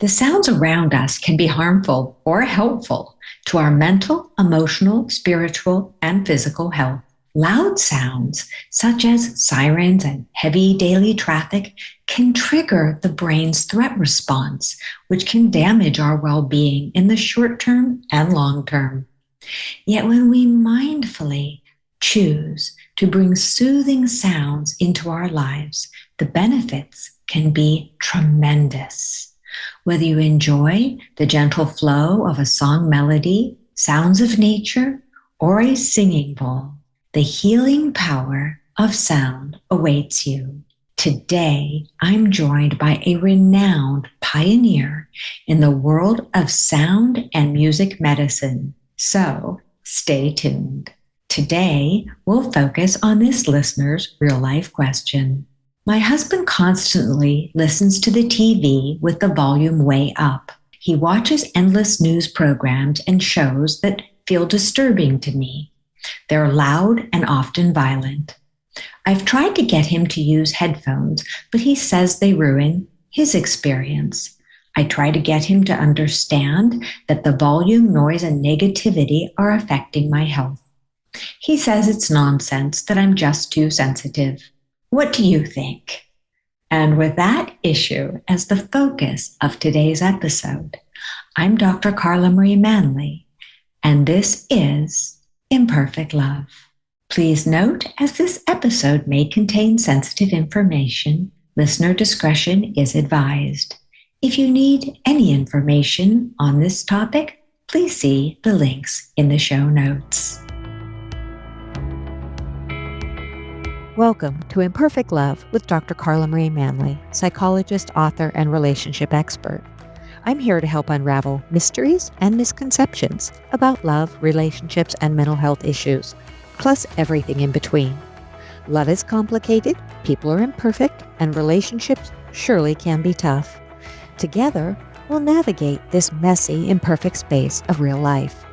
The sounds around us can be harmful or helpful to our mental, emotional, spiritual, and physical health. Loud sounds, such as sirens and heavy daily traffic, can trigger the brain's threat response, which can damage our well-being in the short term and long term. Yet when we mindfully choose to bring soothing sounds into our lives, the benefits can be tremendous. Whether you enjoy the gentle flow of a song melody, sounds of nature, or a singing bowl, the healing power of sound awaits you. Today, I'm joined by a renowned pioneer in the world of sound and music medicine. So stay tuned. Today, we'll focus on this listener's real-life question. My husband constantly listens to the TV with the volume way up. He watches endless news programs and shows that feel disturbing to me. They're loud and often violent. I've tried to get him to use headphones, but he says they ruin his experience. I try to get him to understand that the volume, noise, and negativity are affecting my health. He says it's nonsense, that I'm just too sensitive. What do you think? And with that issue as the focus of today's episode, I'm Dr. Carla Marie Manley, and this is Imperfect Love. Please note, as this episode may contain sensitive information, listener discretion is advised. If you need any information on this topic, please see the links in the show notes. Welcome to Imperfect Love with Dr. Carla Marie Manley, psychologist, author, and relationship expert. I'm here to help unravel mysteries and misconceptions about love, relationships, and mental health issues, plus everything in between. Love is complicated, people are imperfect, and relationships surely can be tough. Together, we'll navigate this messy, imperfect space of real life.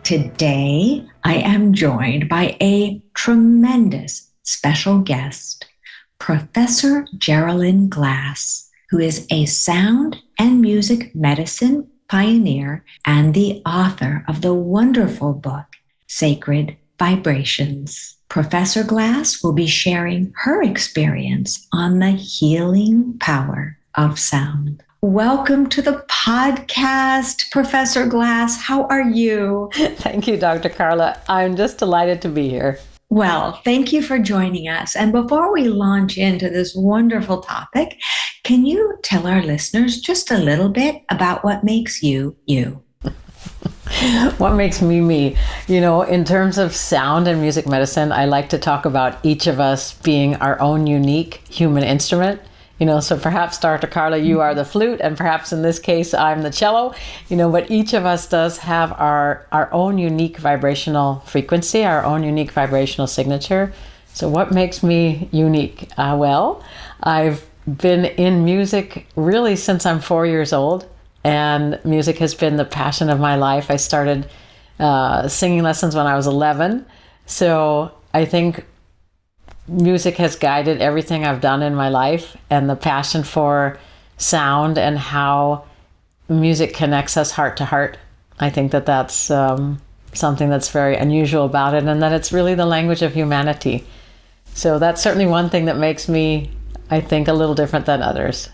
Today, I am joined by a tremendous special guest, Professor Jeralyn Glass, who is a sound and music medicine pioneer and the author of the wonderful book, Sacred Vibrations. Professor Glass will be sharing her experience on the healing power of sound. Welcome to the podcast, Professor Glass. How are you? Thank you, Dr. Carla. I'm just delighted to be here. Well, thank you for joining us. And before we launch into this wonderful topic, can you tell our listeners just a little bit about what makes you, you? What makes me, me? You know, in terms of sound and music medicine, I like to talk about each of us being our own unique human instrument. You know, so perhaps, Dr. Carla, you are the flute, and perhaps in this case, I'm the cello, you know, but each of us does have our own unique vibrational frequency, our own unique vibrational signature. So what makes me unique? Well, I've been in music really since I'm 4 years old, and music has been the passion of my life. I started singing lessons when I was 11. So I think music has guided everything I've done in my life, and the passion for sound and how music connects us heart to heart. I think that that's something that's very unusual about it, and that it's really the language of humanity. So that's certainly one thing that makes me, I think, a little different than others.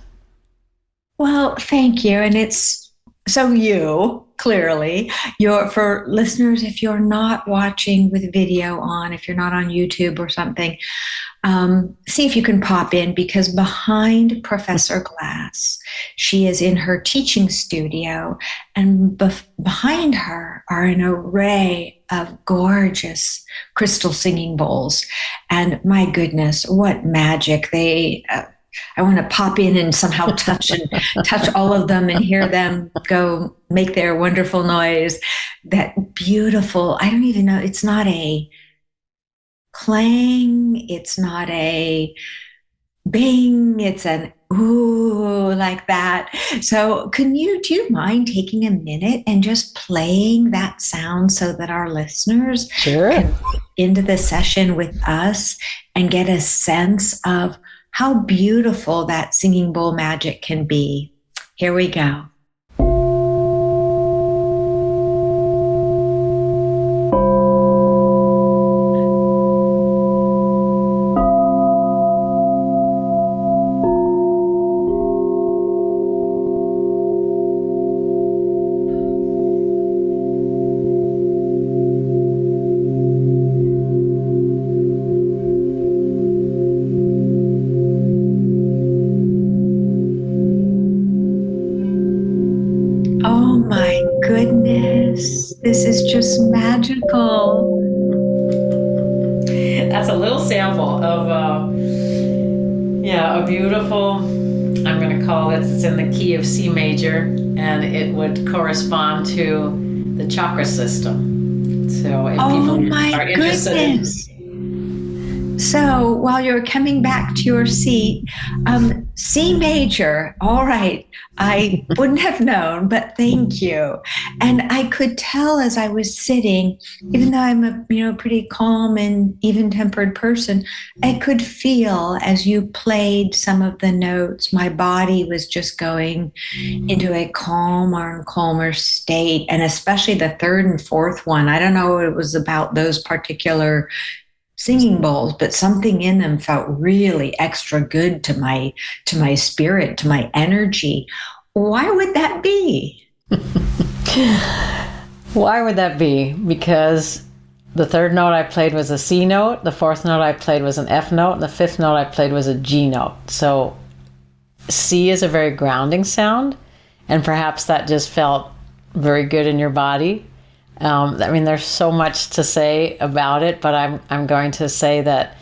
Well, thank you. And it's so you, clearly, for listeners, if you're not watching with video on, if you're not on YouTube or something, see if you can pop in, because behind Professor Glass, she is in her teaching studio, and behind her are an array of gorgeous crystal singing bowls. And my goodness, what magic. I want to pop in and somehow touch all of them and hear them go make their wonderful noise. That beautiful, I don't even know, it's not a clang, it's not a bing, it's an Ooh, like that. So do you mind taking a minute and just playing that sound so that our listeners Sure. can get into the session with us and get a sense of how beautiful that singing bowl magic can be? Here we go. Oh my goodness, this is just magical. That's a little sample of a beautiful, I'm going to call it's in the key of C major, and it would correspond to the chakra system. So if Oh people my are interested goodness. So while you're coming back to your seat, C major, all right, I wouldn't have known, but thank you. And I could tell as I was sitting, even though I'm a pretty calm and even-tempered person, I could feel as you played some of the notes, my body was just going into a calmer and calmer state. And especially the third and fourth one, I don't know what it was about those particular singing bowls, but something in them felt really extra good to my spirit, to my energy. Why would that be? Why would that be? Because the third note I played was a C note, the fourth note I played was an F note, and the fifth note I played was a G note. So C is a very grounding sound, and perhaps that just felt very good in your body. There's so much to say about it, but I'm going to say that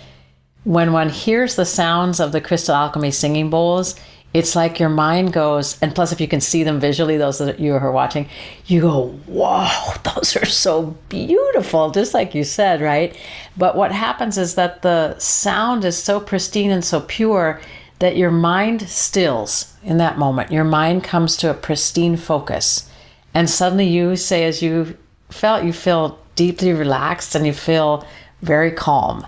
when one hears the sounds of the Crystal Alchemy singing bowls, it's like your mind goes, and plus if you can see them visually, those that you are watching, you go, wow, those are so beautiful, just like you said, right? But what happens is that the sound is so pristine and so pure that your mind stills in that moment. Your mind comes to a pristine focus. And suddenly you say, as you feel deeply relaxed and you feel very calm.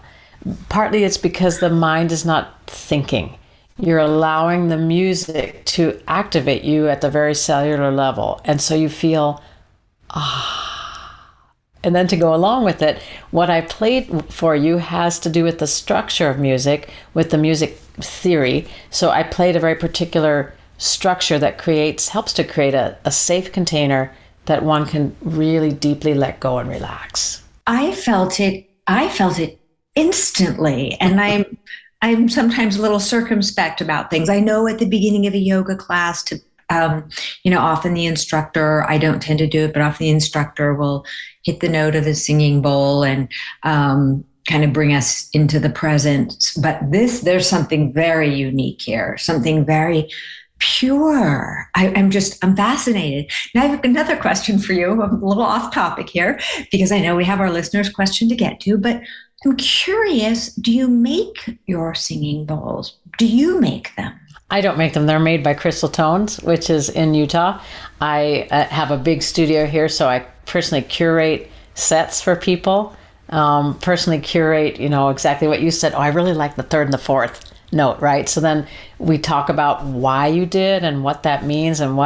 Partly it's because the mind is not thinking. You're allowing the music to activate you at the very cellular level. And so you feel, And then to go along with it, what I played for you has to do with the structure of music, with the music theory. So I played a very particular structure that helps to create a safe container that one can really deeply let go and relax. I felt it instantly. And I'm sometimes a little circumspect about things. I know at the beginning of a yoga class to often the instructor, I don't tend to do it, but often the instructor will hit the note of the singing bowl and kind of bring us into the present. But there's something very unique here, something very pure. I'm fascinated. Now I have another question for you. I'm a little off topic here because I know we have our listeners' question to get to, but I'm curious, do you make your singing bowls? Do you make them? I don't make them. They're made by Crystal Tones, which is in Utah. I have a big studio here, so I personally curate sets for people. Personally curate, exactly what you said. Oh, I really like the third and the fourth note, right? So then we talk about why you did and what that means and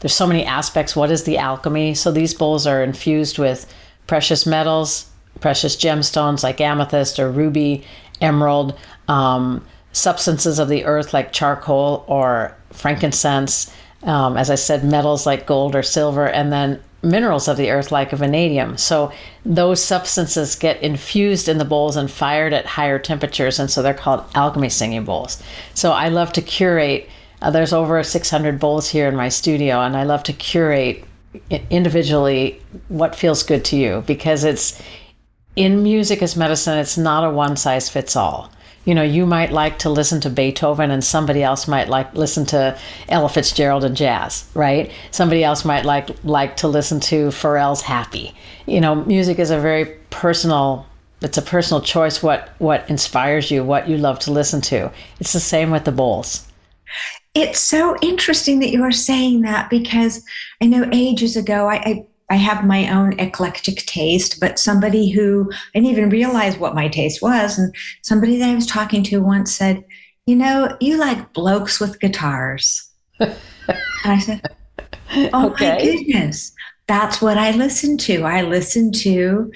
there's so many aspects. What is the alchemy? So these bowls are infused with precious metals, precious gemstones like amethyst or ruby, emerald, substances of the earth like charcoal or frankincense, as I said, metals like gold or silver, and then minerals of the earth like vanadium. So those substances get infused in the bowls and fired at higher temperatures, and so they're called alchemy singing bowls. So I love to curate. There's over 600 bowls here in my studio, and I love to curate individually what feels good to you, because it's in music as medicine. It's not a one size fits all. You might like to listen to Beethoven and somebody else might listen to Ella Fitzgerald and jazz, right? Somebody else might like to listen to Pharrell's Happy. Music is it's a personal choice what inspires you, what you love to listen to. It's the same with the bowls. It's so interesting that you're saying that because I know ages ago I have my own eclectic taste, but somebody who I didn't even realize what my taste was, and somebody that I was talking to once said, you like blokes with guitars. And I said, oh my Okay. goodness, that's what I listen to. I listen to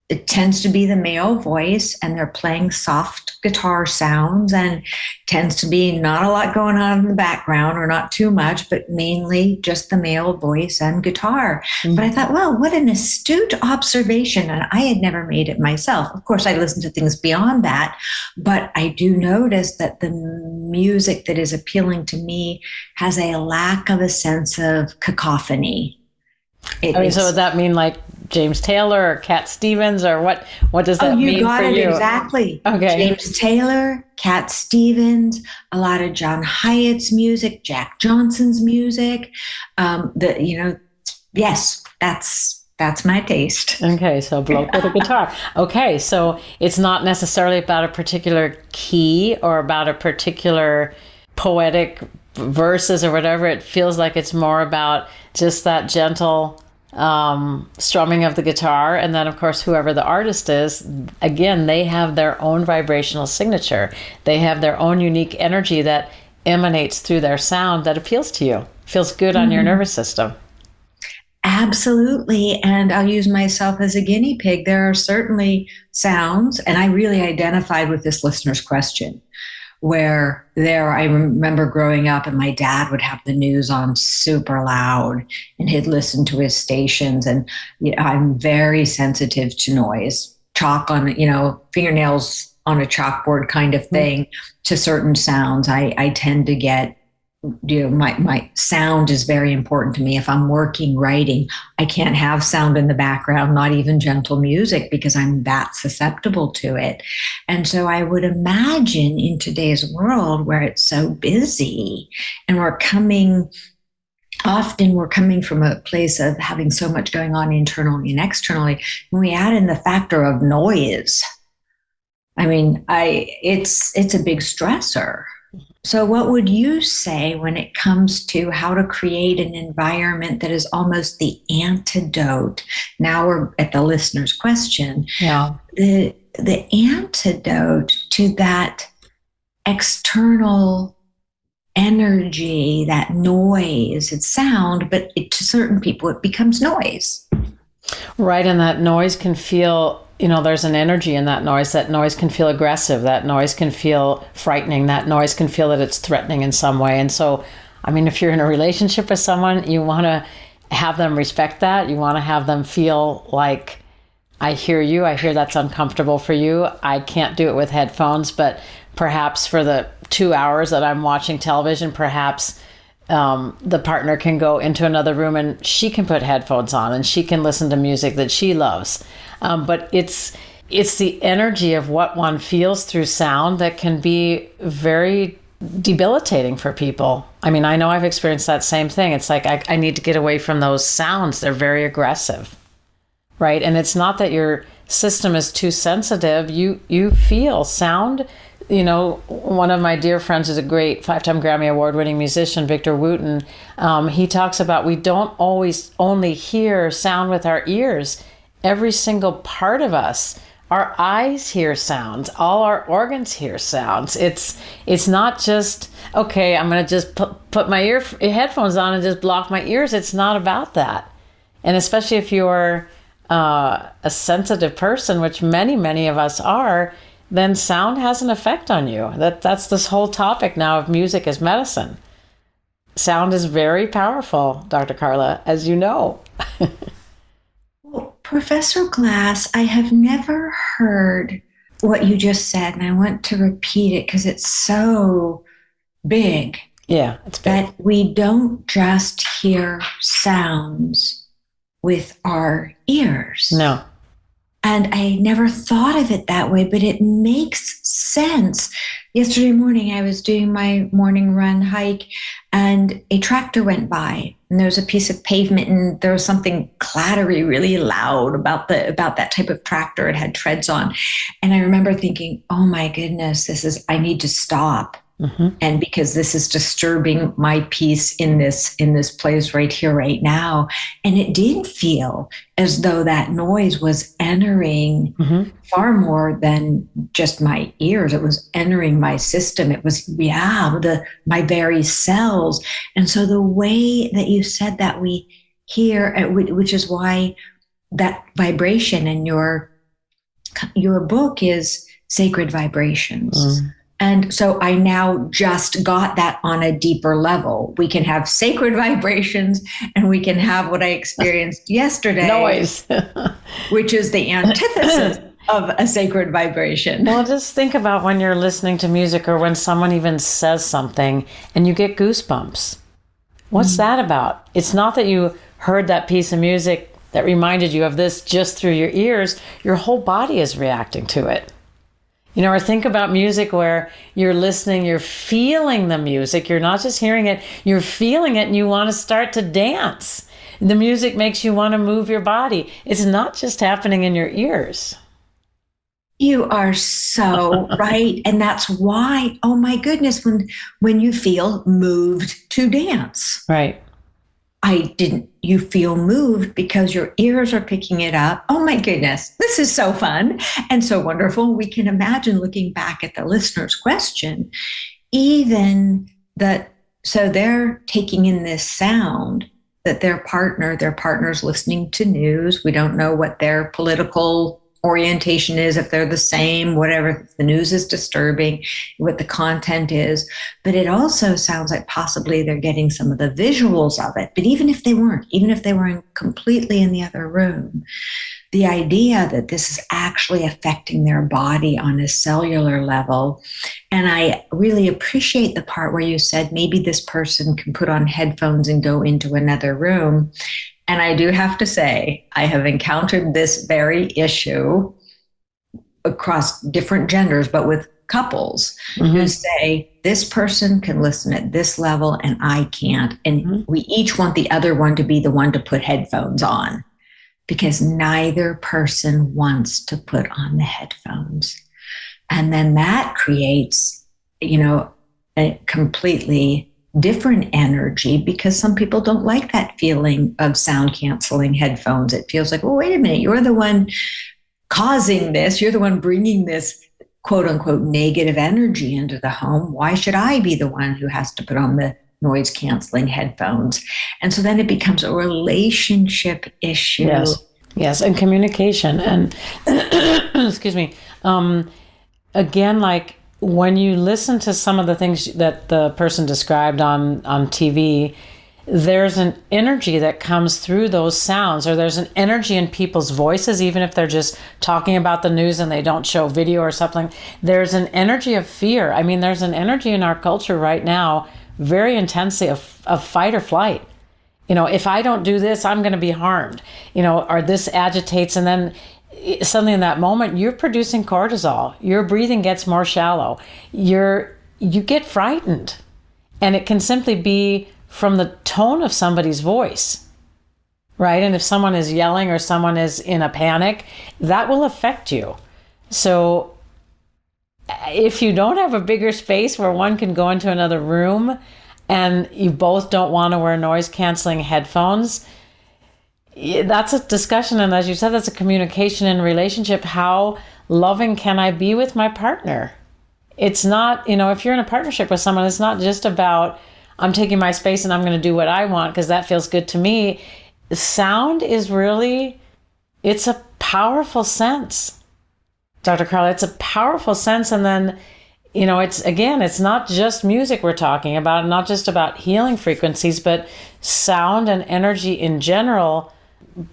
it tends to be the male voice and they're playing soft guitar sounds and tends to be not a lot going on in the background or not too much, but mainly just the male voice and guitar. But I thought, well, what an astute observation. And I had never made it myself. Of course, I listen to things beyond that, but I do notice that the music that is appealing to me has a lack of a sense of cacophony. So would that mean like James Taylor or Cat Stevens, or what does that mean got for it you? exactly. Okay. James Taylor, Cat Stevens, a lot of John Hyatt's music, Jack Johnson's music. Yes, that's my taste. Okay, so bloke with a guitar. Okay, so it's not necessarily about a particular key or about a particular poetic verses or whatever. It feels like it's more about just that gentle strumming of the guitar. And then, of course, whoever the artist is, again, they have their own vibrational signature. They have their own unique energy that emanates through their sound that appeals to you, feels good on your nervous system. Absolutely. And I'll use myself as a guinea pig. There are certainly sounds, and I really identified with this listener's question, where I remember growing up and my dad would have the news on super loud and he'd listen to his stations. And I'm very sensitive to noise, chalk on, fingernails on a chalkboard kind of thing to certain sounds. I tend to get, my sound is very important to me. If I'm working, writing, I can't have sound in the background, not even gentle music, because I'm that susceptible to it. And so I would imagine in today's world where it's so busy and we're coming from a place of having so much going on internally and externally, when we add in the factor of noise, it's a big stressor. So what would you say when it comes to how to create an environment that is almost the antidote? Now we're at the listener's question. Yeah. The antidote to that external energy, that noise, it's sound, but to certain people it becomes noise. Right, and that noise can feel, there's an energy in that noise. That noise can feel aggressive. That noise can feel frightening. That noise can feel that it's threatening in some way. And so, if you're in a relationship with someone, you want to have them respect that. You want to have them feel like, I hear you. I hear that's uncomfortable for you. I can't do it with headphones, but perhaps for the 2 hours that I'm watching television, perhaps the partner can go into another room and she can put headphones on and she can listen to music that she loves. But it's the energy of what one feels through sound that can be very debilitating for people. I know I've experienced that same thing. It's like I need to get away from those sounds. They're very aggressive, right? And it's not that your system is too sensitive. You feel sound. One of my dear friends is a great 5-time Grammy Award-winning musician, Victor Wooten. He talks about we don't always only hear sound with our ears. Every single part of us, our eyes hear sounds, all our organs hear sounds. It's not just, okay, I'm going to just put my headphones on and just block my ears. It's not about that. And especially if you're a sensitive person, which many, many of us are, then sound has an effect on you. That's this whole topic now of music as medicine. Sound is very powerful, Dr. Carla, as you know. Well, Professor Glass, I have never heard what you just said, and I want to repeat it because it's so big. Yeah, it's big. That we don't just hear sounds with our ears. No. And I never thought of it that way, but it makes sense. Yesterday morning, I was doing my morning run hike and a tractor went by and there was a piece of pavement and there was something clattery, really loud about that type of tractor. It had treads on. And I remember thinking, oh my goodness, I need to stop And because this is disturbing my peace in this place right here, right now. And it did feel as though that noise was entering far more than just my ears. It was entering my system. It was, my very cells. And so the way that you said that we hear, which is why that vibration in your book is Sacred Vibrations. And so I now just got that on a deeper level. We can have sacred vibrations and we can have what I experienced yesterday. Noise. Which is the antithesis of a sacred vibration. Well, just think about when you're listening to music or when someone even says something and you get goosebumps. What's that about? It's not that you heard that piece of music that reminded you of this just through your ears. Your whole body is reacting to it. Or think about music where you're listening, you're feeling the music. You're not just hearing it, you're feeling it and you want to start to dance. The music makes you want to move your body. It's not just happening in your ears. You are so right. And that's why, oh my goodness, when you feel moved to dance. Right. You feel moved because your ears are picking it up. Oh my goodness, this is so fun and so wonderful. We can imagine looking back at the listener's question, so they're taking in this sound that their partner's listening to news. We don't know what their political orientation is, if they're the same, whatever, if the news is disturbing, what the content is. But it also sounds like possibly they're getting some of the visuals of it. But even if they were completely in the other room, the idea that this is actually affecting their body on a cellular level. And I really appreciate the part where you said maybe this person can put on headphones and go into another room. And I do have to say, I have encountered this very issue across different genders, but with couples who say, this person can listen at this level and I can't. And we each want the other one to be the one to put headphones on because neither person wants to put on the headphones. And then that creates, a completely different energy because some people don't like that feeling of sound canceling headphones. It feels like, well, wait a minute, you're the one causing this. You're the one bringing this quote unquote negative energy into the home. Why should I be the one who has to put on the noise canceling headphones? And so then it becomes a relationship issue. Yes. And communication. And excuse me. Again, like, when you listen to some of the things that the person described on TV, there's an energy that comes through those sounds, or there's an energy in people's voices, even if they're just talking about the news and they don't show video or something. There's an energy of fear. I mean, there's an energy in our culture right now, very intensely, of fight or flight. If I don't do this, I'm going to be harmed, or this agitates, and then suddenly in that moment, you're producing cortisol. Your breathing gets more shallow. You get frightened. And it can simply be from the tone of somebody's voice, right? And if someone is yelling or someone is in a panic, that will affect you. So if you don't have a bigger space where one can go into another room and you both don't want to wear noise canceling headphones, that's a discussion. And as you said, that's a communication in relationship. How loving can I be with my partner? It's not, if you're in a partnership with someone, it's not just about, I'm taking my space and I'm going to do what I want because that feels good to me. Sound is really, it's a powerful sense. Dr. Carla, it's a powerful sense. And then, it's not just music we're talking about, not just about healing frequencies, but sound and energy in general.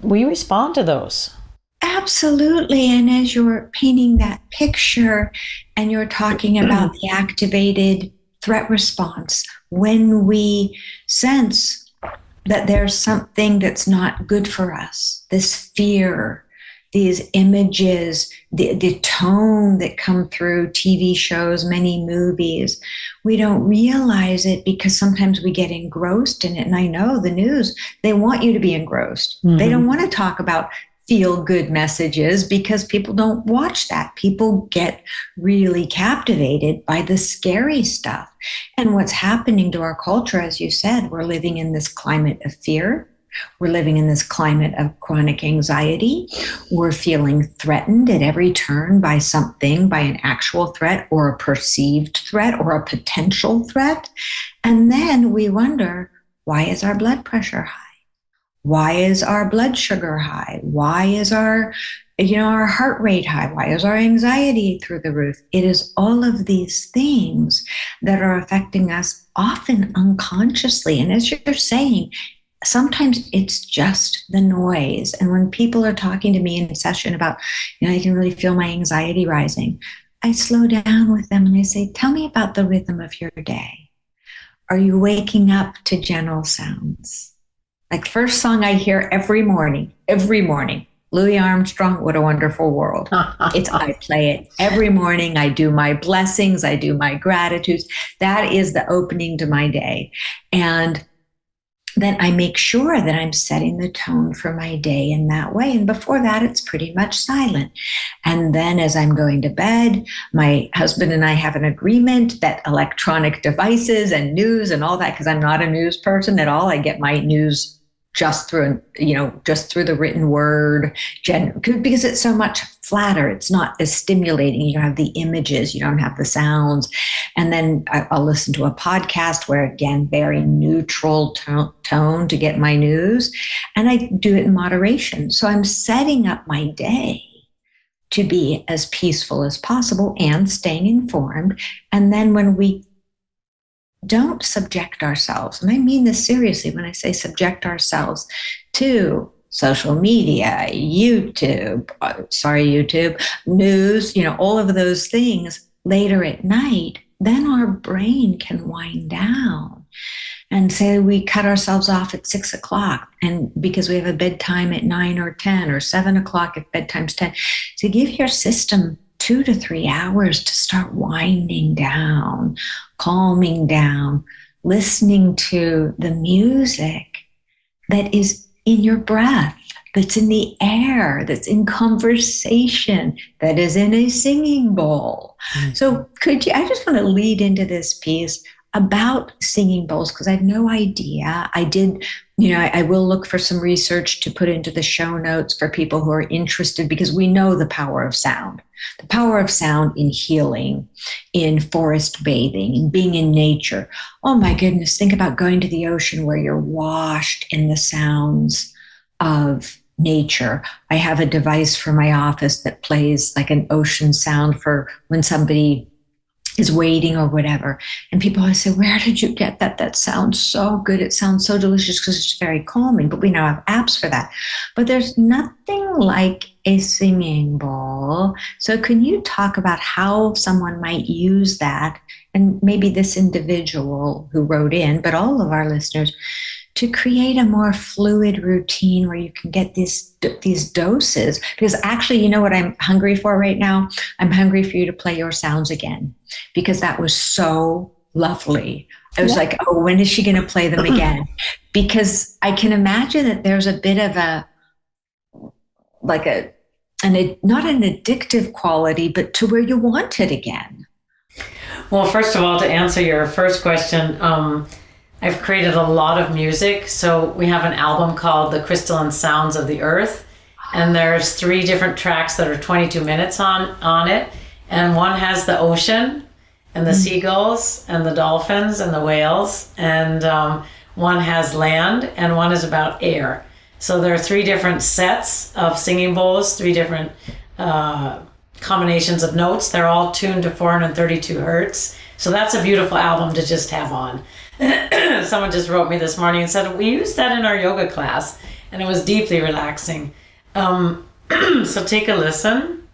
We respond to those. Absolutely. And as you're painting that picture and you're talking about the activated threat response, when we sense that there's something that's not good for us, this fear, these images, the tone that come through TV shows, many movies, we don't realize it because sometimes we get engrossed in it. And I know the news, they want you to be engrossed. They don't want to talk about feel good messages because people don't watch that. People get really captivated by the scary stuff. And what's happening to our culture, as you said, we're living in this climate of fear. We're living in this climate of chronic anxiety. We're feeling threatened at every turn by something, by an actual threat or a perceived threat or a potential threat. And then we wonder, why is our blood pressure high? Why is our blood sugar high? Why is our heart rate high? Why is our anxiety through the roof? It is all of these things that are affecting us often unconsciously. And as you're saying, sometimes it's just the noise. And when people are talking to me in a session about, I can really feel my anxiety rising, I slow down with them and I say, tell me about the rhythm of your day. Are you waking up to gentle sounds? Like first song I hear every morning, Louis Armstrong, What a Wonderful World. I play it every morning. I do my blessings. I do my gratitudes. That is the opening to my day. And then I make sure that I'm setting the tone for my day in that way. And before that, it's pretty much silent. And then as I'm going to bed, my husband and I have an agreement that electronic devices and news and all that, because I'm not a news person at all. I get my news just through the written word, because it's so much flatter. It's not as stimulating. You don't have the images, you don't have the sounds. And then I'll listen to a podcast where, again, very neutral tone to get my news. And I do it in moderation. So I'm setting up my day to be as peaceful as possible and staying informed. And then when we don't subject ourselves, and I mean this seriously when I say subject ourselves to social media, YouTube, news, all of those things later at night, then our brain can wind down. And say we cut ourselves off at 6 o'clock, and because we have a bedtime at 9 or 10 or 7 o'clock if bedtime's 10, to give your system 2 to 3 hours to start winding down, calming down, listening to the music that is in your breath, that's in the air, that's in conversation, that is in a singing bowl. Mm-hmm. So I just want to lead into this piece about singing bowls, because I have no idea. I will look for some research to put into the show notes for people who are interested, because we know the power of sound in healing, in forest bathing, in being in nature. Oh my goodness, think about going to the ocean where you're washed in the sounds of nature. I have a device for my office that plays like an ocean sound for when somebody is waiting or whatever. And people always say, where did you get that? That sounds so good. It sounds so delicious, because it's very calming. But we now have apps for that. But there's nothing like a singing bowl. So can you talk about how someone might use that, and maybe this individual who wrote in, but all of our listeners, to create a more fluid routine where you can get these doses? Because actually, you know what I'm hungry for right now? I'm hungry for you to play your sounds again, because that was so lovely. I was like, oh, when is she going to play them again? Because I can imagine that there's a bit of not an addictive quality, but to where you want it again. Well, first of all, to answer your first question, I've created a lot of music. So we have an album called The Crystalline Sounds of the Earth. And there's 3 different tracks that are 22 minutes on it. And one has the ocean and the seagulls and the dolphins and the whales. And one has land, and one is about air. So there are 3 different sets of singing bowls, 3 different combinations of notes. They're all tuned to 432 hertz. So that's a beautiful album to just have on. Someone just wrote me this morning and said, we used that in our yoga class, and it was deeply relaxing. So take a listen.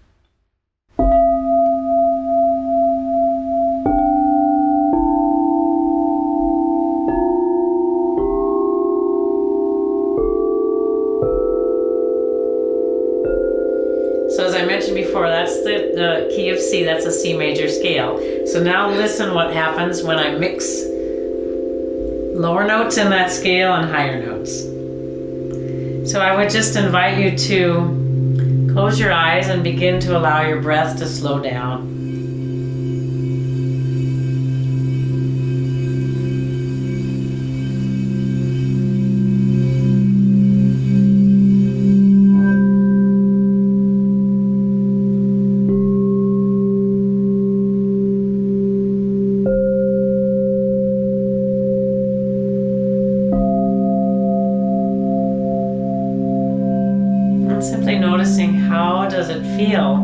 So as I mentioned before, that's the key of C. That's a C major scale. So now listen what happens when I mix lower notes in that scale and higher notes. So I would just invite you to Close your eyes and begin to allow your breath to slow down. Simply noticing, how does it feel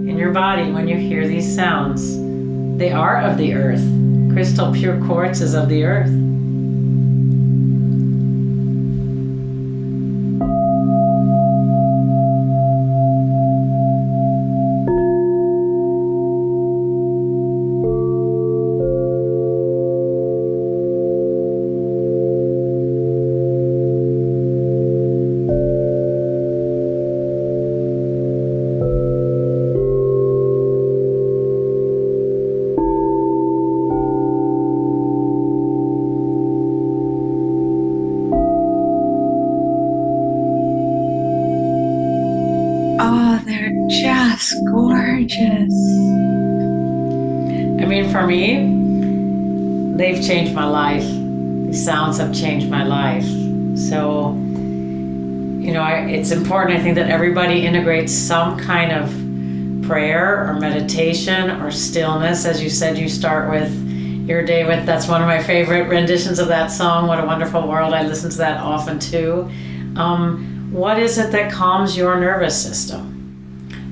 in your body when you hear these sounds? They are of the earth. Crystal pure quartz is of the earth. Oh, they're just gorgeous. I mean, for me, they've changed my life. These sounds have changed my life. So, it's important, I think, that everybody integrates some kind of prayer or meditation or stillness. As you said, you start with your day with, that's one of my favorite renditions of that song, What a Wonderful World. I listen to that often too. What is it that calms your nervous system?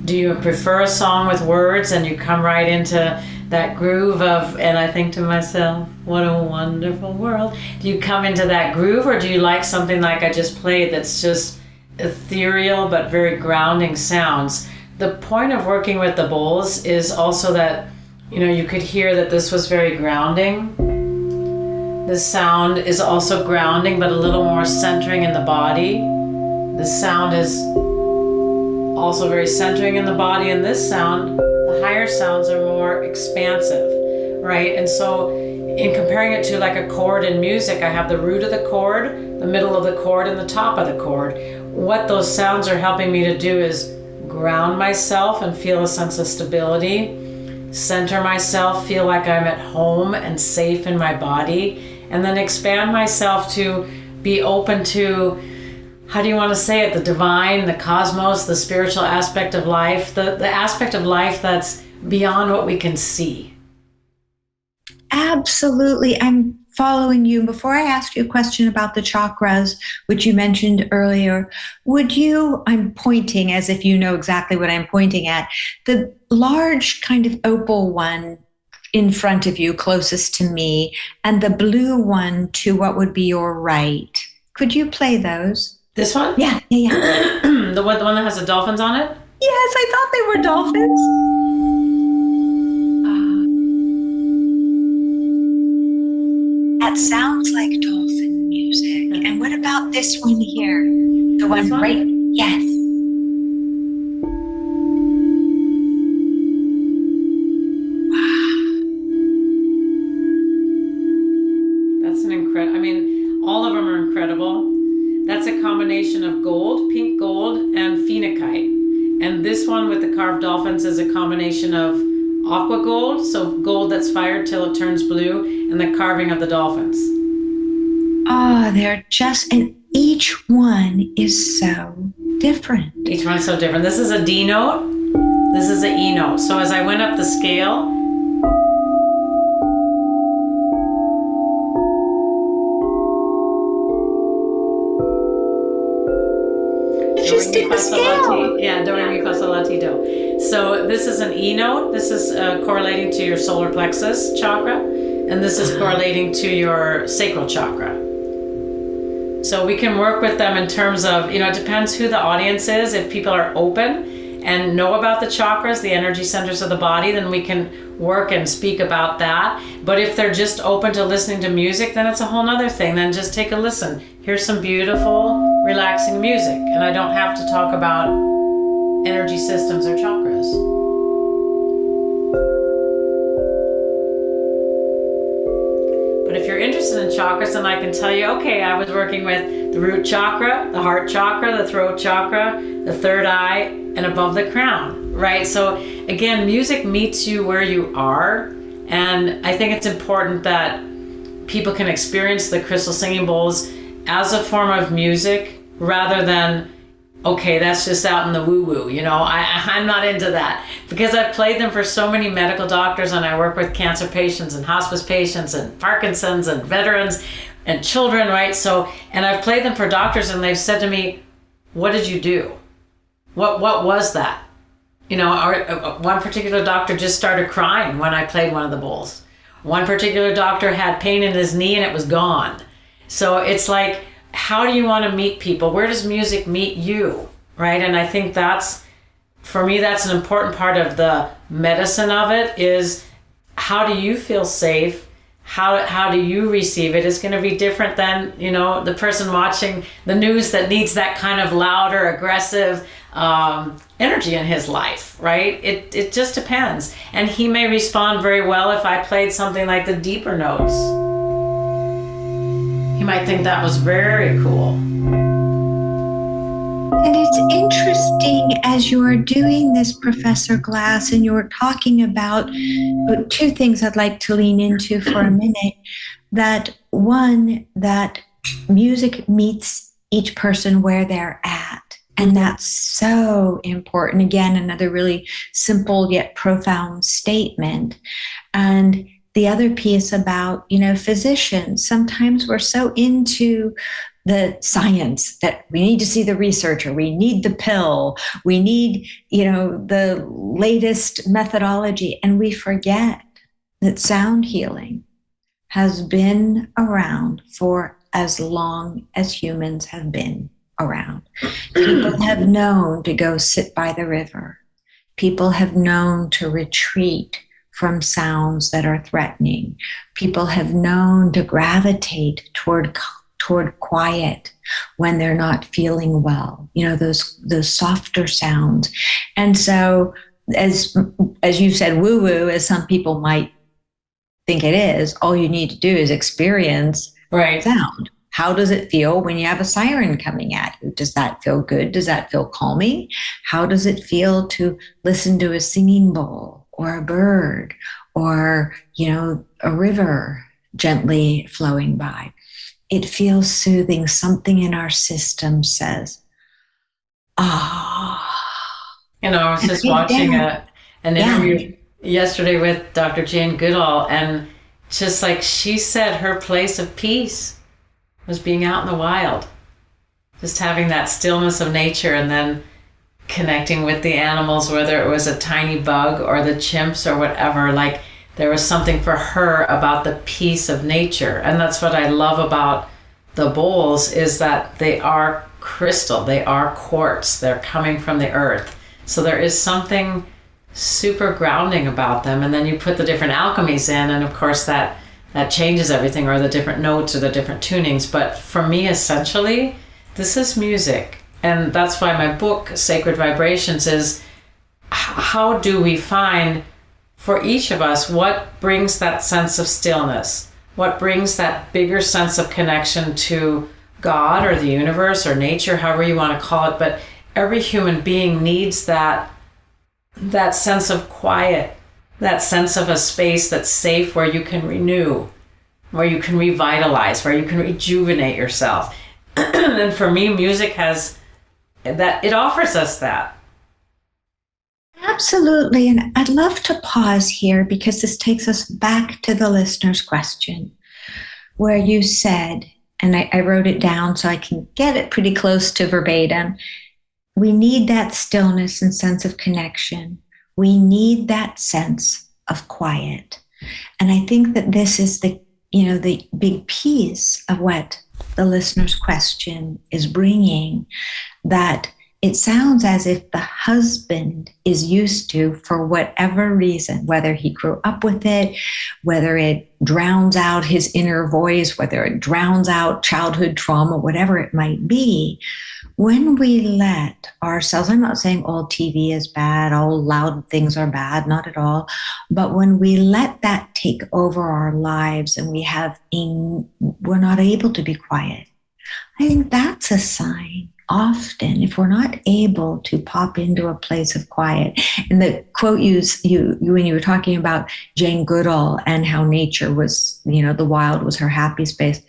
Do you prefer a song with words and you come right into that groove of, and I think to myself, what a wonderful world? Do you come into that groove, or do you like something like I just played that's just ethereal but very grounding sounds? The point of working with the bowls is also that, you could hear that this was very grounding. This sound is also grounding, but a little more centering in the body. This sound is also very centering in the body, and this sound, the higher sounds, are more expansive, right? And so in comparing it to like a chord in music, I have the root of the chord, the middle of the chord, and the top of the chord. What those sounds are helping me to do is ground myself and feel a sense of stability, center myself, feel like I'm at home and safe in my body, and then expand myself to be open to, how do you want to say it, the divine, the cosmos, the spiritual aspect of life, the aspect of life that's beyond what we can see. Absolutely. I'm following you. Before I ask you a question about the chakras, which you mentioned earlier, I'm pointing as if you know exactly what I'm pointing at, the large kind of opal one in front of you, closest to me, and the blue one to what would be your right. Could you play those? This one? Yeah. The one that has the dolphins on it? Yes, I thought they were dolphins. That sounds like dolphin music. And what about this one here? The one right? Yes. That's an incredible, all of them are incredible. That's a combination of gold, pink gold, and phenakite. And this one with the carved dolphins is a combination of aqua gold, so gold that's fired till it turns blue, and the carving of the dolphins. Oh, and each one is so different. Each one's so different. This is a D note. This is an E note. So as I went up the scale, Just did the scale. Yeah, do re mi fa sol la ti do. So this is an E note. This is correlating to your solar plexus chakra, and this is correlating to your sacral chakra. So we can work with them in terms of, it depends who the audience is. If people are open and know about the chakras, the energy centers of the body, then we can work and speak about that. But if they're just open to listening to music, then it's a whole nother thing. Then just take a listen. Here's some beautiful, relaxing music. And I don't have to talk about energy systems or chakras. But if you're interested in chakras, then I can tell you, okay, I was working with the root chakra, the heart chakra, the throat chakra, the third eye, and above the crown, right? So again, music meets you where you are. And I think it's important that people can experience the crystal singing bowls as a form of music rather than, okay, that's just out in the woo-woo. I'm not into that, because I've played them for so many medical doctors, and I work with cancer patients and hospice patients and Parkinson's and veterans and children, right? So, and I've played them for doctors, and they've said to me, what did you do? What was that? One particular doctor just started crying when I played one of the bowls. One particular doctor had pain in his knee and it was gone. So it's like, how do you want to meet people? Where does music meet you, right? And I think for me, that's an important part of the medicine of it, is how do you feel safe? How do you receive it? It's going to be different than, the person watching the news that needs that kind of louder, aggressive energy in his life, right? It just depends. And he may respond very well if I played something like the deeper notes. He might think that was very cool. And it's interesting as you are doing this, Professor Glass, and you're talking about two things I'd like to lean into for a minute. That one, that music meets each person where they're at. And that's so important. Again, another really simple yet profound statement. And the other piece about, physicians, sometimes we're so into the science that we need to see the research, or we need the pill, we need, the latest methodology. And we forget that sound healing has been around for as long as humans have been around. People have known to go sit by the river. People have known to retreat from sounds that are threatening. People have known to gravitate toward quiet when they're not feeling well. Those softer sounds. And so, as you said, woo-woo, as some people might think it is, all you need to do is experience sound. How does it feel when you have a siren coming at you? Does that feel good? Does that feel calming? How does it feel to listen to a singing bowl or a bird or, a river gently flowing by? It feels soothing. Something in our system says, ah. I was just watching an interview yesterday with Dr. Jane Goodall, and just like she said, her place of peace was being out in the wild, just having that stillness of nature, and then connecting with the animals, whether it was a tiny bug or the chimps or whatever. Like, there was something for her about the peace of nature. And that's what I love about the bowls, is that they are crystal, they are quartz, they're coming from the earth. So there is something super grounding about them. And then you put the different alchemies in, and of course that changes everything, or the different notes or the different tunings. But for me, essentially, this is music. And that's why my book, Sacred Vibrations, is how do we find, for each of us, what brings that sense of stillness? What brings that bigger sense of connection to God or the universe or nature, however you want to call it. But every human being needs that sense of quiet, that sense of a space that's safe, where you can renew, where you can revitalize, where you can rejuvenate yourself. And for me, music has that, it offers us that. Absolutely. And I'd love to pause here, because this takes us back to the listener's question, where you said, and I wrote it down so I can get it pretty close to verbatim, we need that stillness and sense of connection. We need that sense of quiet. And I think that this is the big piece of what the listener's question is bringing, that it sounds as if the husband is used to, for whatever reason, whether he grew up with it, whether it drowns out his inner voice, whether it drowns out childhood trauma, whatever it might be, when we let ourselves, I'm not saying all TV is bad, all loud things are bad, not at all, but when we let that take over our lives and we're not able to be quiet, I think that's a sign. Often, if we're not able to pop into a place of quiet, and the quote you when you were talking about Jane Goodall and how nature was, the wild was her happy space.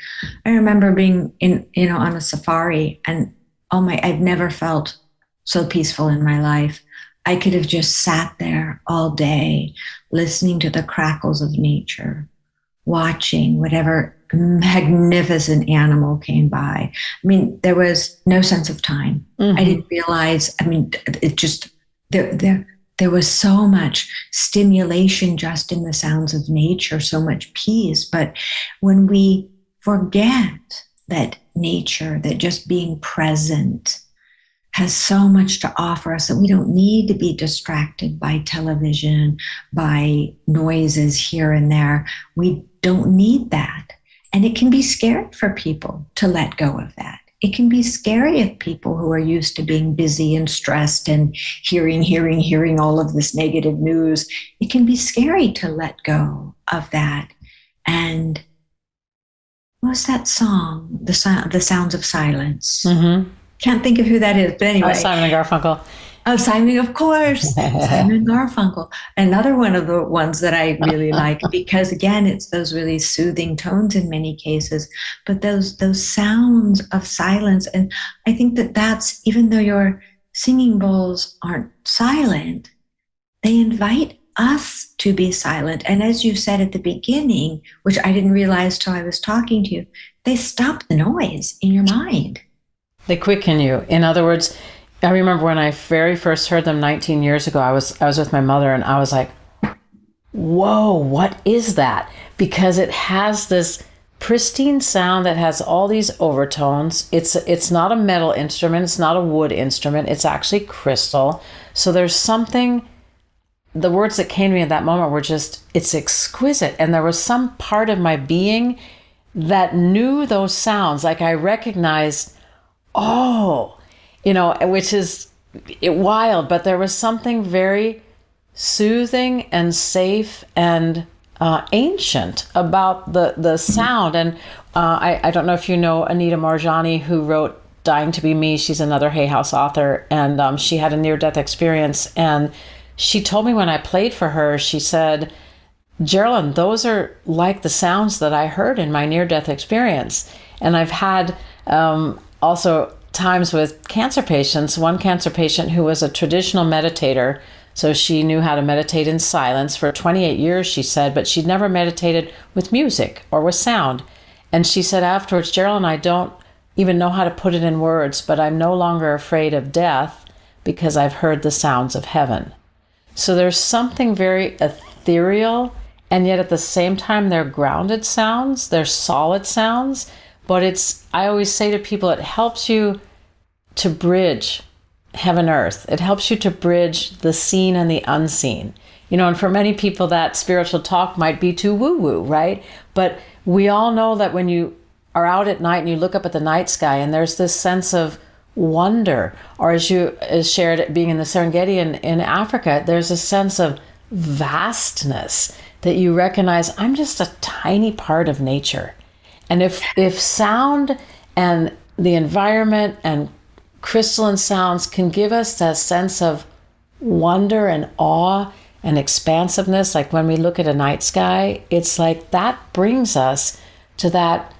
I remember being on a safari, and I've never felt so peaceful in my life. I could have just sat there all day, listening to the crackles of nature, watching whatever magnificent animal came by. I mean, there was no sense of time. I didn't realize, it just, there was so much stimulation just in the sounds of nature, so much peace. But when we forget that nature, that just being present has so much to offer us, that we don't need to be distracted by television, by noises here and there. We don't need that. And it can be scary for people to let go of that. It can be scary if people who are used to being busy and stressed and hearing all of this negative news. It can be scary to let go of that. And what's that song? The Sounds of Silence. Mm-hmm. Can't think of who that is, but anyway. Simon and Garfunkel. Oh, Simon, of course. Simon and Garfunkel. Another one of the ones that I really like, because again, it's those really soothing tones in many cases, but those sounds of silence. And I think that's, even though your singing bowls aren't silent, they invite us to be silent. And as you said at the beginning, which I didn't realize till I was talking to you, they stop the noise in your mind. They quicken you. In other words, I remember when I very first heard them 19 years ago, I was with my mother, and I was like, whoa, what is that? Because it has this pristine sound that has all these overtones. It's not a metal instrument. It's not a wood instrument. It's actually crystal. So there's something, the words that came to me at that moment were just, it's exquisite. And there was some part of my being that knew those sounds. Like I recognized, which is wild, but there was something very soothing and safe and ancient about the sound. And I don't know if you know Anita Moorjani, who wrote Dying to Be Me. She's another Hay House author, and she had a near-death experience. And she told me when I played for her, she said, Jeralyn, those are like the sounds that I heard in my near-death experience. And I've had also times with cancer patients, one cancer patient who was a traditional meditator. So she knew how to meditate in silence for 28 years, she said, but she'd never meditated with music or with sound. And she said afterwards, Jeralyn, I don't even know how to put it in words, but I'm no longer afraid of death because I've heard the sounds of heaven. So there's something very ethereal, and yet at the same time, they're grounded sounds, they're solid sounds. But I always say to people, it helps you to bridge heaven, earth. It helps you to bridge the seen and the unseen. And for many people, that spiritual talk might be too woo-woo, right? But we all know that when you are out at night and you look up at the night sky and there's this sense of wonder, or as shared being in the Serengeti in Africa, there's a sense of vastness that you recognize, I'm just a tiny part of nature. And if sound and the environment and crystalline sounds can give us that sense of wonder and awe and expansiveness, like when we look at a night sky, it's like that brings us to that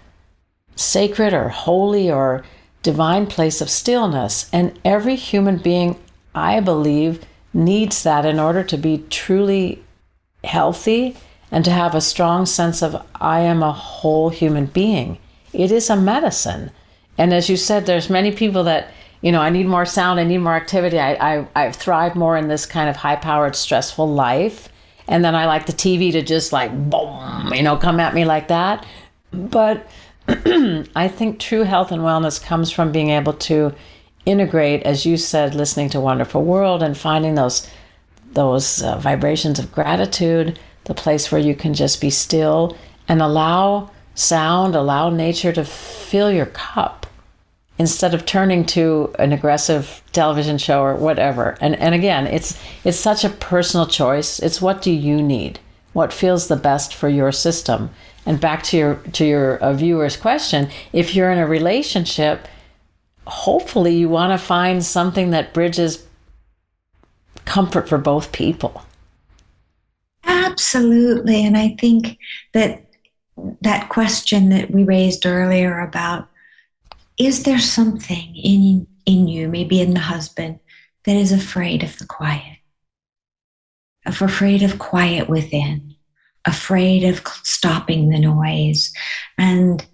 sacred or holy or divine place of stillness. And every human being, I believe, needs that in order to be truly healthy and to have a strong sense of, I am a whole human being. It is a medicine. And as you said, there's many people that, I need more sound, I need more activity. I've thrived more in this kind of high-powered, stressful life. And then I like the TV to just like, boom, come at me like that. But I think true health and wellness comes from being able to integrate, as you said, listening to Wonderful World and finding those vibrations of gratitude, the place where you can just be still and allow sound, allow nature to fill your cup instead of turning to an aggressive television show or whatever. And again, it's such a personal choice. It's what do you need? what feels the best for your system. And back to your viewer's question, if you're in a relationship, hopefully you want to find something that bridges comfort for both people. Absolutely. And I think that question that we raised earlier about, is there something in you, maybe in the husband, that is afraid of the quiet, afraid of quiet within, afraid of stopping the noise? And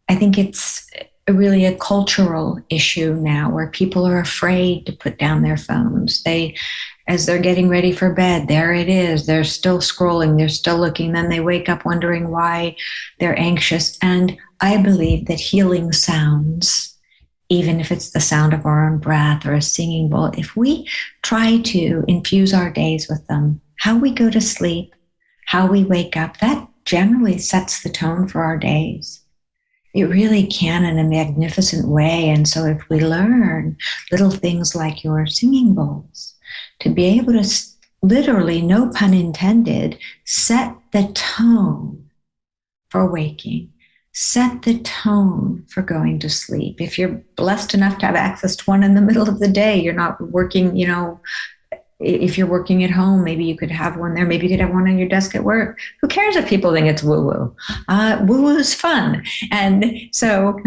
I think it's really a cultural issue now where people are afraid to put down their phones. As they're getting ready for bed, there it is. They're still scrolling, they're still looking. Then they wake up wondering why they're anxious. And I believe that healing sounds, even if it's the sound of our own breath or a singing bowl, if we try to infuse our days with them, how we go to sleep, how we wake up, that generally sets the tone for our days. It really can in a magnificent way. And so if we learn little things like your singing bowls, to be able to literally, no pun intended, set the tone for waking, set the tone for going to sleep. If you're blessed enough to have access to one in the middle of the day, you're not working, if you're working at home, maybe you could have one there. Maybe you could have one on your desk at work. Who cares if people think it's woo-woo? Woo-woo is fun. And so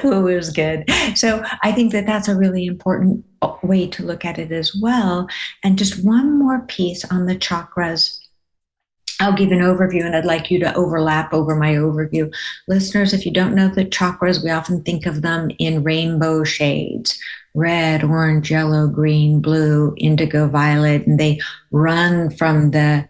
woo-woo is good. So I think that that's a really important way to look at it as well. And just one more piece on the chakras. I'll give an overview, and I'd like you to overlap over my overview. Listeners, if you don't know the chakras, we often think of them in rainbow shades: red, orange, yellow, green, blue, indigo, violet, and they run from the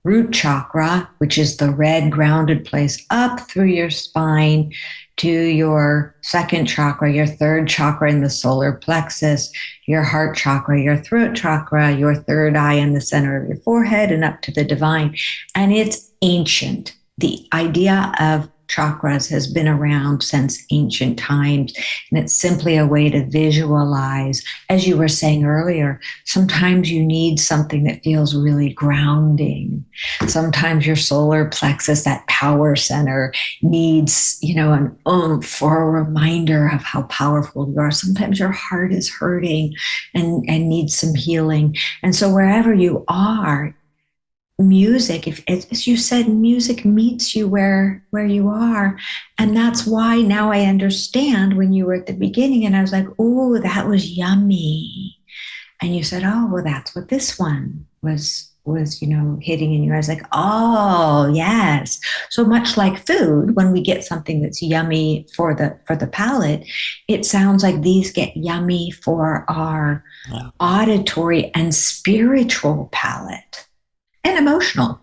root chakra, which is the red grounded place, up through your spine to your second chakra, your third chakra in the solar plexus, your heart chakra, your throat chakra, your third eye in the center of your forehead, and up to the divine. And it's ancient. The idea of chakras has been around since ancient times, and it's simply a way to visualize. As you were saying earlier, sometimes you need something that feels really grounding. Sometimes your solar plexus, that power center, needs, an oomph or a reminder of how powerful you are. Sometimes your heart is hurting and needs some healing. And so wherever you are, music, as you said, music meets you where you are. And that's why now I understand when you were at the beginning and I was like, oh, that was yummy. And you said, oh, well, that's what this one was hitting in you. I was like, oh, yes. So much like food, when we get something that's yummy for the palate, it sounds like these get yummy for our auditory and spiritual palate. And emotional.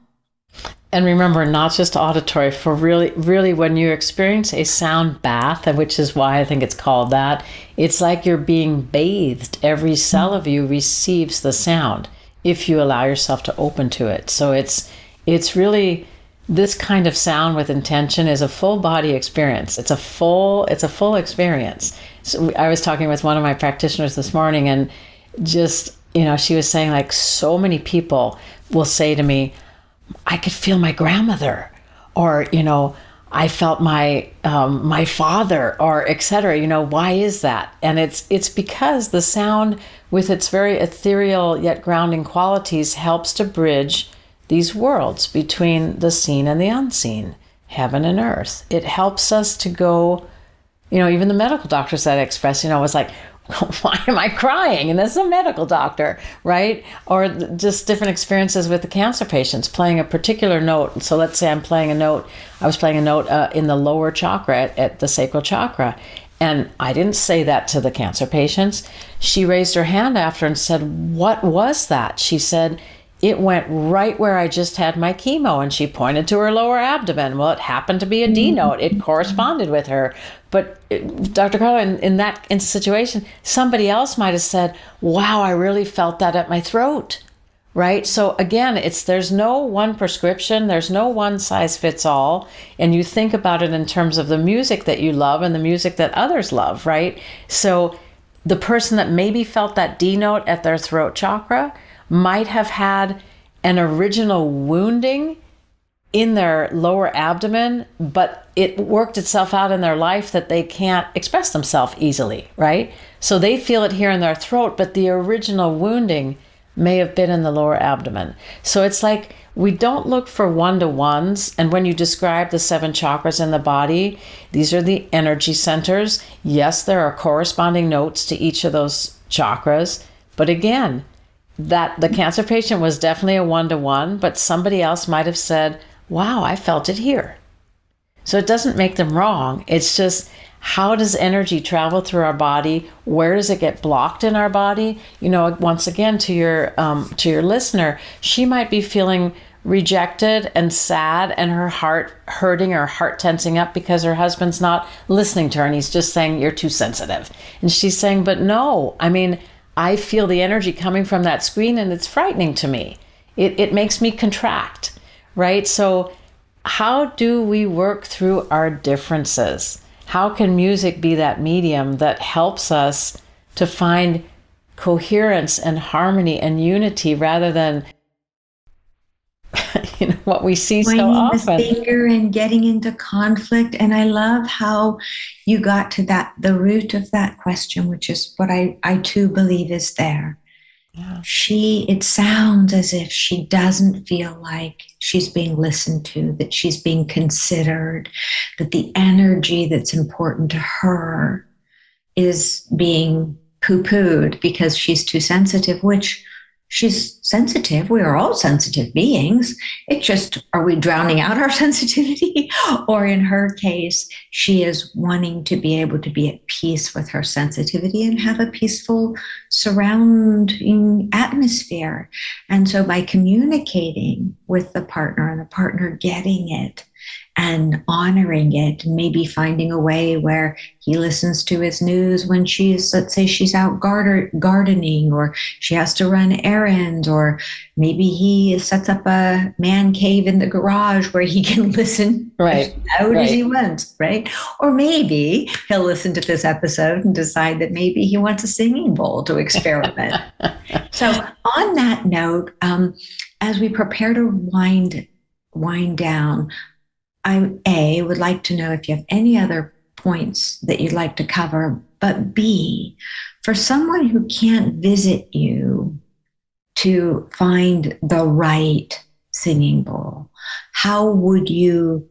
And remember, not just auditory, for really when you experience a sound bath, and which is why I think it's called that, it's like you're being bathed. Every cell of you receives the sound if you allow yourself to open to it. So it's really, this kind of sound with intention is a full body experience. It's a full experience. So I was talking with one of my practitioners this morning, and just, she was saying, like, so many people will say to me, I could feel my grandmother, or, I felt my father, or etc. Why is that? And it's because the sound, with its very ethereal yet grounding qualities, helps to bridge these worlds between the seen and the unseen, heaven and earth. It helps us to go, even the medical doctors that express, was like, why am I crying? And that's a medical doctor, right? Or just different experiences with the cancer patients, playing a particular note. So let's say I was playing a note in the lower chakra at the sacral chakra. And I didn't say that to the cancer patients. She raised her hand after and said, what was that? She said, it went right where I just had my chemo. And she pointed to her lower abdomen. Well, it happened to be a D note. It corresponded with her. But Dr. Carla, in that situation, somebody else might have said, wow, I really felt that at my throat, right? So again, there's no one prescription. There's no one size fits all. And you think about it in terms of the music that you love and the music that others love, right? So the person that maybe felt that D note at their throat chakra might have had an original wounding in their lower abdomen, but it worked itself out in their life that they can't express themselves easily, right? So they feel it here in their throat, but the original wounding may have been in the lower abdomen. So it's like we don't look for one-to-ones. And when you describe the 7 chakras in the body, these are the energy centers. Yes, there are corresponding notes to each of those chakras. But again, that the cancer patient was definitely a one-to-one, but somebody else might have said, wow, I felt it here. So it doesn't make them wrong. It's just, how does energy travel through our body? Where does it get blocked in our body? You know, once again, to your listener, she might be feeling rejected and sad and her heart hurting or heart tensing up because her husband's not listening to her and he's just saying, you're too sensitive. And she's saying, but no, I mean, I feel the energy coming from that screen and it's frightening to me. It makes me contract. Right? So how do we work through our differences? How can music be that medium that helps us to find coherence and harmony and unity rather than what we see so often? Pointing the finger and getting into conflict. And I love how you got to the root of that question, which is what I too believe is there. Yeah. It sounds as if she doesn't feel like she's being listened to, that she's being considered, that the energy that's important to her is being poo-pooed because she's too sensitive, which she's sensitive. We are all sensitive beings. It's just, are we drowning out our sensitivity? Or in her case, she is wanting to be able to be at peace with her sensitivity and have a peaceful surrounding atmosphere. And so by communicating with the partner and the partner getting it and honoring it, and maybe finding a way where he listens to his news when let's say she's out gardening, or she has to run errands, or maybe he sets up a man cave in the garage where he can listen as loud as he wants, right? Or maybe he'll listen to this episode and decide that maybe he wants a singing bowl to experiment. So on that note, as we prepare to wind down, I would like to know if you have any other points that you'd like to cover, but B, for someone who can't visit you to find the right singing bowl, how would you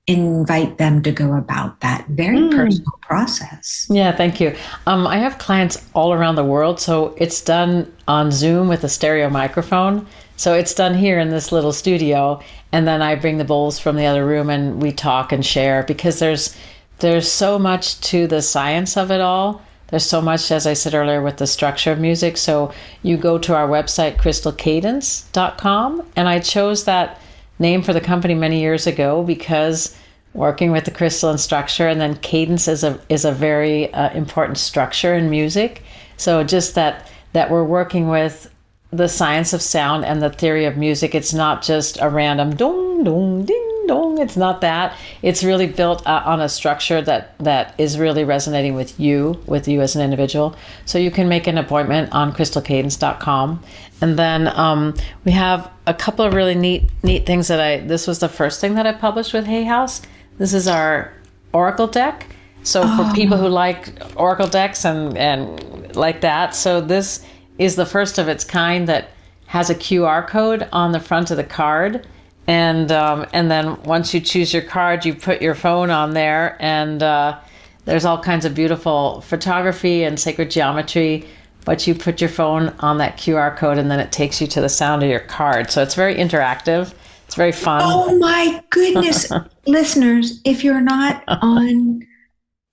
invite them to go about that very personal process? Yeah, thank you. I have clients all around the world, so it's done on Zoom with a stereo microphone. So it's done here in this little studio, and then I bring the bowls from the other room and we talk and share, because there's so much to the science of it all. There's so much, as I said earlier, with the structure of music. So you go to our website, crystalcadence.com, and I chose that name for the company many years ago because working with the crystal and structure, and then cadence is a very important structure in music. So just that we're working with the science of sound and the theory of music. It's not just a random dong, dong, ding, dong. It's not that. It's really built on a structure that is really resonating with you as an individual. So you can make an appointment on crystalcadence.com. And then we have a couple of really neat things this was the first thing that I published with Hay House. This is our Oracle deck. So for people who like Oracle decks and like that, so this is the first of its kind that has a QR code on the front of the card. And then once you choose your card, you put your phone on there, and there's all kinds of beautiful photography and sacred geometry, but you put your phone on that QR code and then it takes you to the sound of your card. So it's very interactive. It's very fun. Oh my goodness. Listeners, if you're not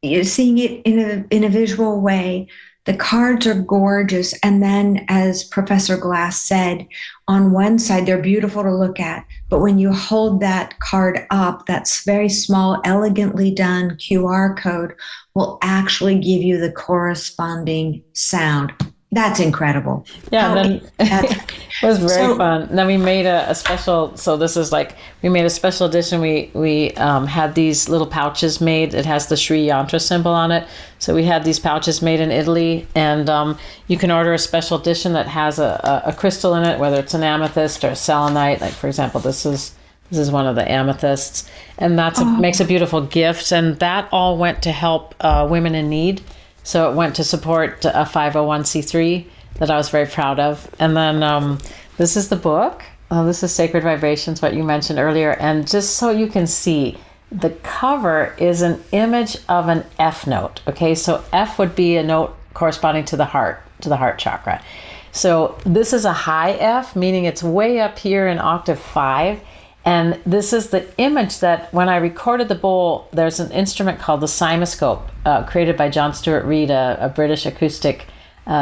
you're seeing it in a visual way, the cards are gorgeous. And then, as Professor Glass said, on one side, they're beautiful to look at. But when you hold that card up, that very small, elegantly done QR code will actually give you the corresponding sound. That's incredible. Yeah, then it was very fun. Then we made a special. So this is like we made a special edition. We had these little pouches made. It has the Sri Yantra symbol on it. So we had these pouches made in Italy, and you can order a special edition that has a crystal in it, whether it's an amethyst or a selenite. Like for example, this is one of the amethysts, and makes a beautiful gift. And that all went to help women in need. So it went to support a 501c3 that I was very proud of. And then this is the book. This is Sacred Vibrations, what you mentioned earlier. And just so you can see, the cover is an image of an F note. Okay, so F would be a note corresponding to the heart chakra. So this is a high F, meaning it's way up here in octave 5. And this is the image that when I recorded the bowl, there's an instrument called the cymoscope, created by John Stuart Reid, a British acoustic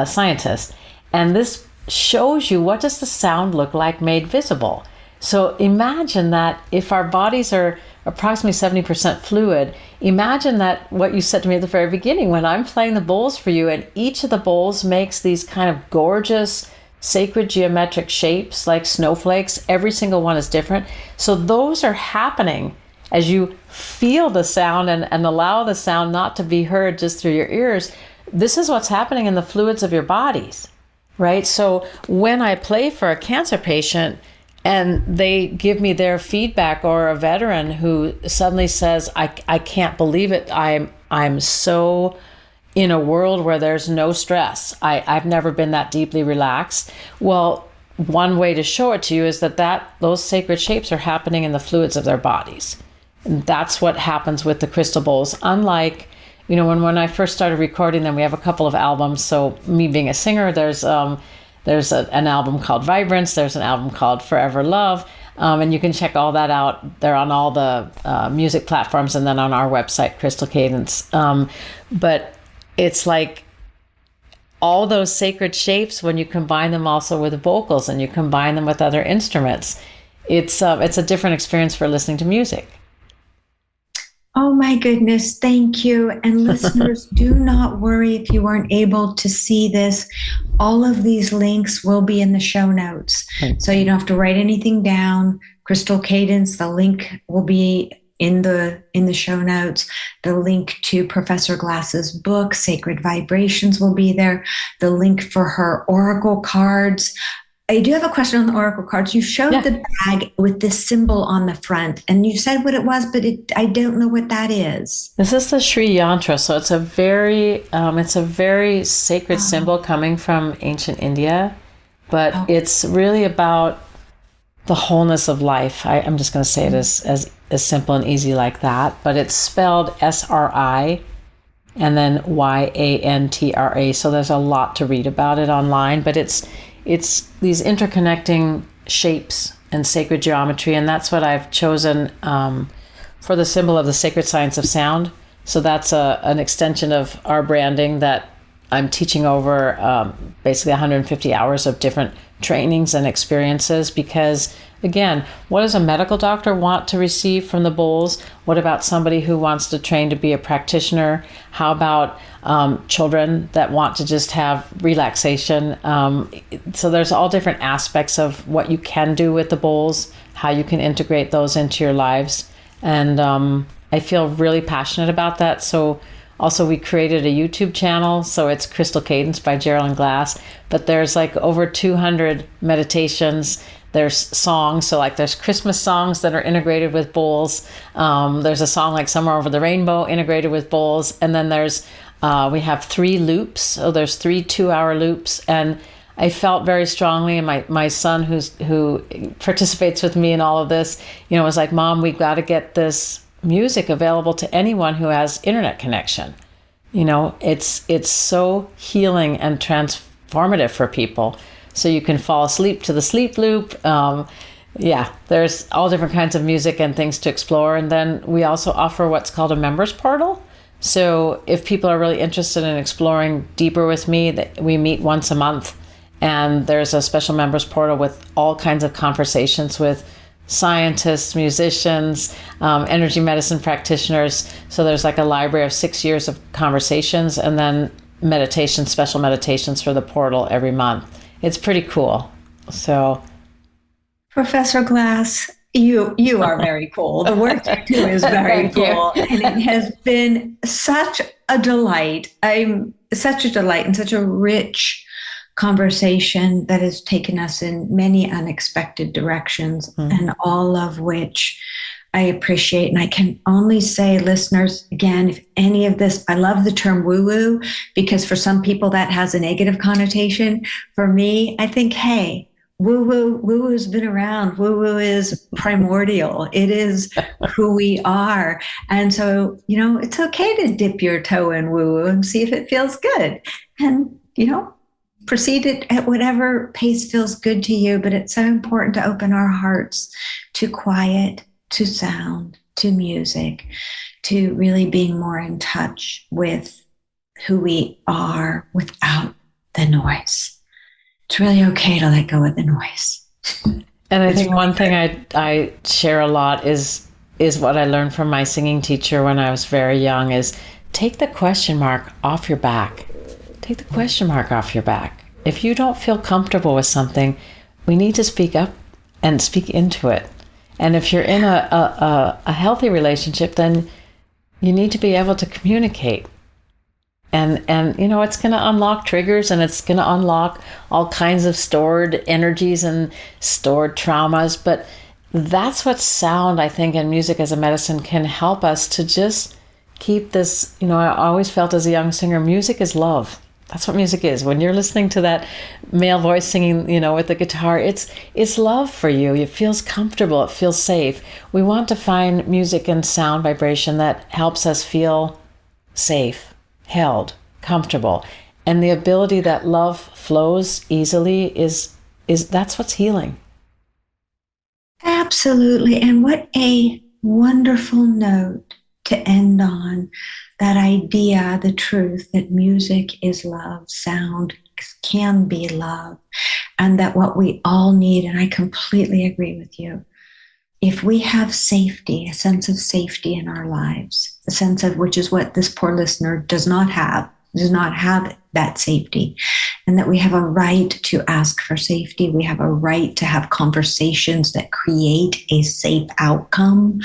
scientist. And this shows you what does the sound look like made visible. So imagine that if our bodies are approximately 70% fluid, imagine that what you said to me at the very beginning, when I'm playing the bowls for you, and each of the bowls makes these kind of gorgeous sacred geometric shapes like snowflakes. Every single one is different. So those are happening as you feel the sound and allow the sound not to be heard just through your ears. This is what's happening in the fluids of your bodies, right? So when I play for a cancer patient and they give me their feedback, or a veteran who suddenly says, I can't believe it. I'm so in a world where there's no stress. I've never been that deeply relaxed. Well, one way to show it to you is that those sacred shapes are happening in the fluids of their bodies. And that's what happens with the crystal bowls. Unlike, when I first started recording them, we have a couple of albums. So me being a singer, there's an album called Vibrance. There's an album called Forever Love. And you can check all that out. They're on all the music platforms, and then on our website, Crystal Cadence. But it's like all those sacred shapes, when you combine them also with vocals and you combine them with other instruments, it's a different experience for listening to music. Oh my goodness, thank you. And listeners, do not worry if you weren't able to see this. All of these links will be in the show notes. So you don't have to write anything down. Crystal Cadence, the link will be in the show notes. The link to Professor Glass's book, Sacred Vibrations, will be there. The link for her oracle cards. I do have a question on the oracle cards. You showed the bag with this symbol on the front, and you said what it was, but I don't know what that is. This is the Sri Yantra. So it's a very sacred symbol coming from ancient India, but it's really about the wholeness of life. I'm just going to say it as simple and easy like that, but it's spelled SRI and then YANTRA. So there's a lot to read about it online, but it's these interconnecting shapes and sacred geometry, and that's what I've chosen for the symbol of the sacred science of sound. So that's an extension of our branding that I'm teaching over basically 150 hours of different trainings and experiences, because again, what does a medical doctor want to receive from the bowls? What about somebody who wants to train to be a practitioner? How about children that want to just have relaxation? So there's all different aspects of what you can do with the bowls, how you can integrate those into your lives. And I feel really passionate about that. So also, we created a YouTube channel, so it's Crystal Cadence by Jeralyn Glass, but there's like over 200 meditations. There's songs, so like there's Christmas songs that are integrated with bowls. There's a song like Somewhere Over the Rainbow integrated with bowls, and then we have 3 loops, so there's 3 2-hour loops. And I felt very strongly, and my son who participates with me in all of this, was like, Mom, we've got to get this music available to anyone who has internet connection. It's so healing and transformative for people. So you can fall asleep to the sleep loop. There's all different kinds of music and things to explore. And then we also offer what's called a members portal. So if people are really interested in exploring deeper with me, we meet once a month, and there's a special members portal with all kinds of conversations with scientists, musicians, energy medicine practitioners. So there's like a library of 6 years of conversations, and then meditations, special meditations for the portal every month. It's pretty cool. So, Professor Glass, you are very cool. The work you do is very cool. And it has been such a delight. Such a delight and such a rich conversation that has taken us in many unexpected directions, and all of which I appreciate. And I can only say, listeners, again, if any of this, I love the term woo-woo, because for some people that has a negative connotation. For me, I think, hey, woo-woo has been around. Woo-woo is primordial. It is who we are. And so, it's okay to dip your toe in woo-woo and see if it feels good. And, proceed it at whatever pace feels good to you. But it's so important to open our hearts to quiet, to sound, to music, to really being more in touch with who we are without the noise. It's really okay to let go of the noise. And I think one thing I share a lot is what I learned from my singing teacher when I was very young is take the question mark off your back. Take the question mark off your back. If you don't feel comfortable with something, we need to speak up and speak into it. And if you're in a healthy relationship, then you need to be able to communicate. And it's going to unlock triggers, and it's going to unlock all kinds of stored energies and stored traumas. But that's what sound, I think, and music as a medicine can help us to just keep this. I always felt as a young singer, music is love. That's what music is. When you're listening to that male voice singing, with the guitar, it's love for you. It feels comfortable. It feels safe. We want to find music and sound vibration that helps us feel safe, held, comfortable. And the ability that love flows easily is that's what's healing. Absolutely. And what a wonderful note to end on. That idea, the truth that music is love, sound can be love, and that what we all need, and I completely agree with you, if we have safety, a sense of safety in our lives, a sense of, which is what this poor listener does not have that safety, and that we have a right to ask for safety. We have a right to have conversations that create a safe outcome,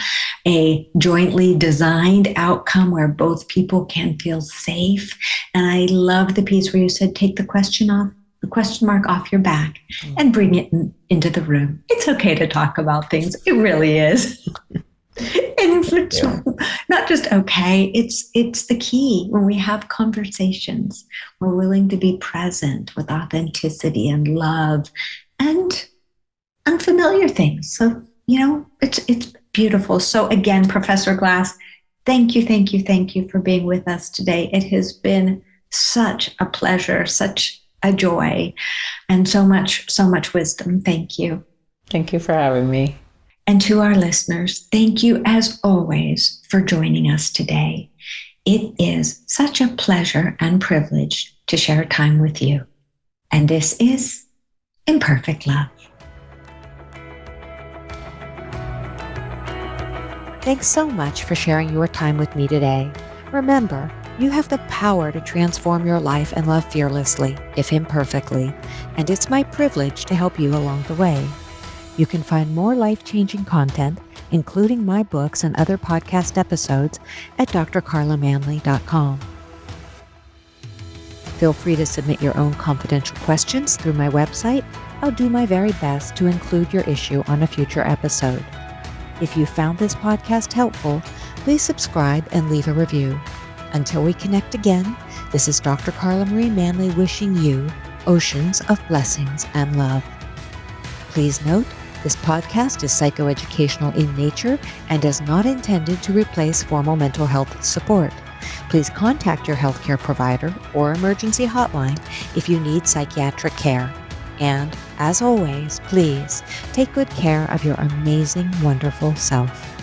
a jointly designed outcome where both people can feel safe. And I love the piece where you said, take the question mark off your back and bring it into the room. It's okay to talk about things. It really is. And it's not just okay, it's the key. When we have conversations, we're willing to be present with authenticity and love and unfamiliar things. So, it's beautiful. So again, Professor Glass, thank you for being with us today. It has been such a pleasure, such a joy, and so much wisdom. Thank you. Thank you for having me. And to our listeners, thank you as always for joining us today. It is such a pleasure and privilege to share time with you. And this is Imperfect Love. Thanks so much for sharing your time with me today. Remember, you have the power to transform your life and love fearlessly, if imperfectly, and it's my privilege to help you along the way. You can find more life-changing content, including my books and other podcast episodes, at drcarlamanley.com. Feel free to submit your own confidential questions through my website. I'll do my very best to include your issue on a future episode. If you found this podcast helpful, please subscribe and leave a review. Until we connect again, this is Dr. Carla Marie Manley wishing you oceans of blessings and love. Please note, this podcast is psychoeducational in nature and is not intended to replace formal mental health support. Please contact your healthcare provider or emergency hotline if you need psychiatric care. And, as always, please take good care of your amazing, wonderful self.